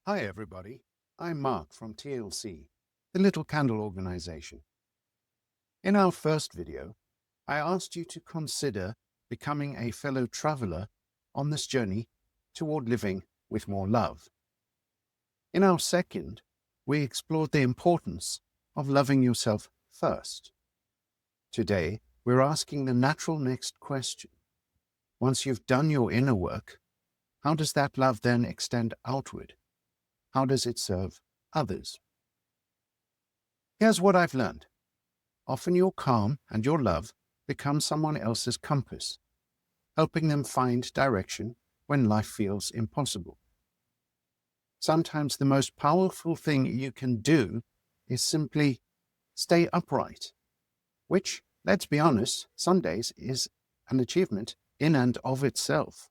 Hi everybody, I'm Mark from TLC, the Little Candle organization. In our first video, I asked you to consider becoming a fellow traveler on this journey toward living with more love. In our second, we explored the importance of loving yourself first. Today, we're asking the natural next question. Once you've done your inner work, how does that love then extend outward? How does it serve others? Here's what I've learned. Often your calm and your love become someone else's compass, helping them find direction when life feels impossible. Sometimes the most powerful thing you can do is simply stay upright, which, let's be honest, some days is an achievement in and of itself.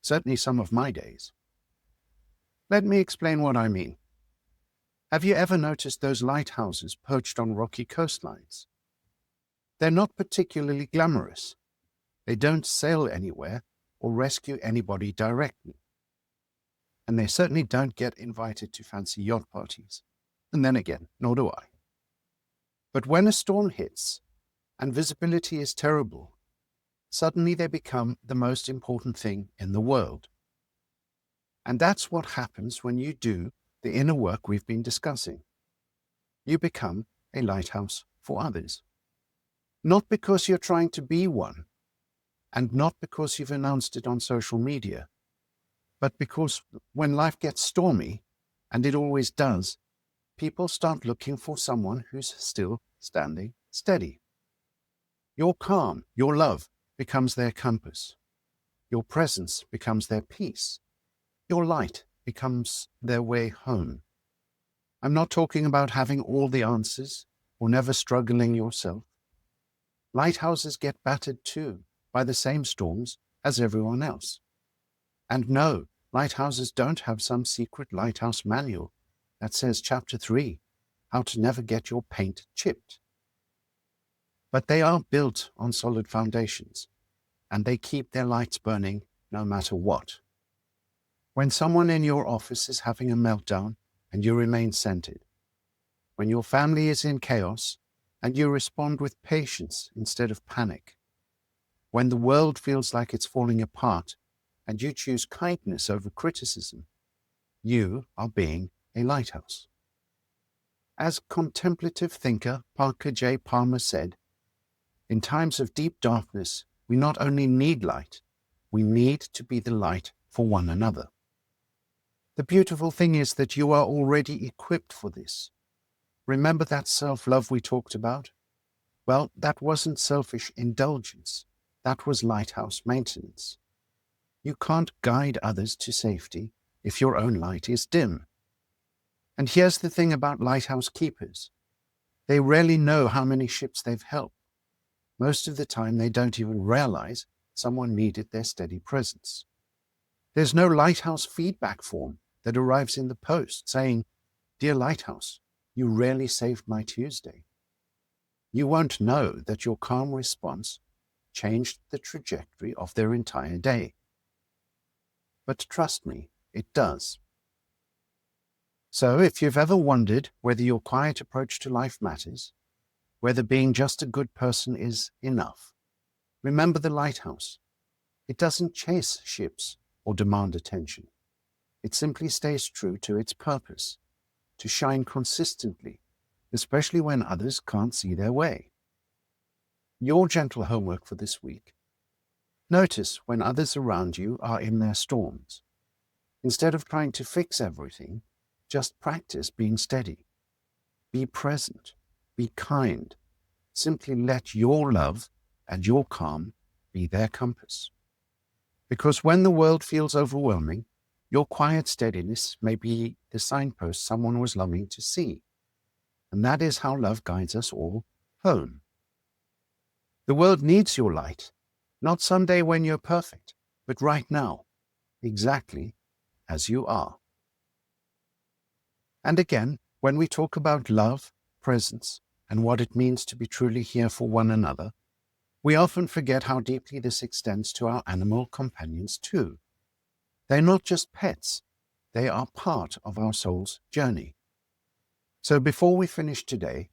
Certainly some of my days. Let me explain what I mean. Have you ever noticed those lighthouses perched on rocky coastlines? They're not particularly glamorous. They don't sail anywhere or rescue anybody directly. And they certainly don't get invited to fancy yacht parties. And then again, nor do I. But when a storm hits and visibility is terrible, suddenly they become the most important thing in the world. And that's what happens when you do the inner work we've been discussing. You become a lighthouse for others. Not because you're trying to be one, and not because you've announced it on social media, but because when life gets stormy, and it always does, people start looking for someone who's still standing steady. Your calm, your love, becomes their compass. Your presence becomes their peace. Your light becomes their way home. I'm not talking about having all the answers or never struggling yourself. Lighthouses get battered too by the same storms as everyone else. And no, lighthouses don't have some secret lighthouse manual that says Chapter 3, how to never get your paint chipped. But they are built on solid foundations, and they keep their lights burning no matter what. When someone in your office is having a meltdown and you remain centered, when your family is in chaos and you respond with patience instead of panic, when the world feels like it's falling apart and you choose kindness over criticism, you are being a lighthouse. As contemplative thinker Parker J. Palmer said, in times of deep darkness, we not only need light, we need to be the light for one another. The beautiful thing is that you are already equipped for this. Remember that self-love we talked about? Well, that wasn't selfish indulgence. That was lighthouse maintenance. You can't guide others to safety if your own light is dim. And here's the thing about lighthouse keepers. They rarely know how many ships they've helped. Most of the time, they don't even realize someone needed their steady presence. There's no lighthouse feedback form that arrives in the post saying, "Dear Lighthouse, you really saved my Tuesday." You won't know that your calm response changed the trajectory of their entire day. But trust me, it does. So if you've ever wondered whether your quiet approach to life matters, whether being just a good person is enough, remember the lighthouse. It doesn't chase ships or demand attention. It simply stays true to its purpose, to shine consistently, especially when others can't see their way. Your gentle homework for this week. Notice when others around you are in their storms. Instead of trying to fix everything, just practice being steady. Be present. Be kind. Simply let your love and your calm be their compass. Because when the world feels overwhelming, your quiet steadiness may be the signpost someone was longing to see. And that is how love guides us all home. The world needs your light, not someday when you're perfect, but right now, exactly as you are. And again, when we talk about love, presence, and what it means to be truly here for one another, we often forget how deeply this extends to our animal companions too. They're not just pets. They are part of our soul's journey. So before we finish today,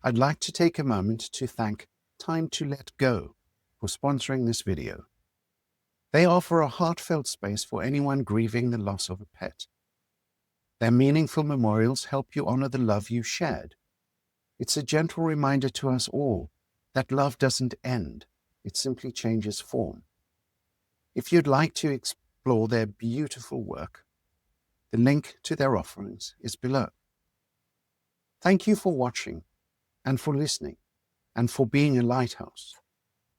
I'd like to take a moment to thank Time to Let Go for sponsoring this video. They offer a heartfelt space for anyone grieving the loss of a pet. Their meaningful memorials help you honor the love you shared. It's a gentle reminder to us all that love doesn't end, it simply changes form. If you'd like to explore their beautiful work, the link to their offerings is below. Thank you for watching and for listening and for being a lighthouse.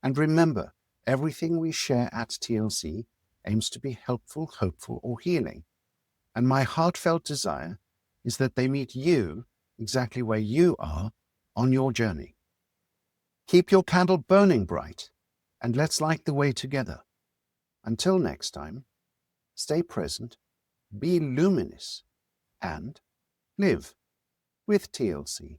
And remember, everything we share at TLC aims to be helpful, hopeful, or healing. And my heartfelt desire is that they meet you exactly where you are on your journey. Keep your candle burning bright, and let's light the way together. Until next time, stay present, be luminous, and live with TLC.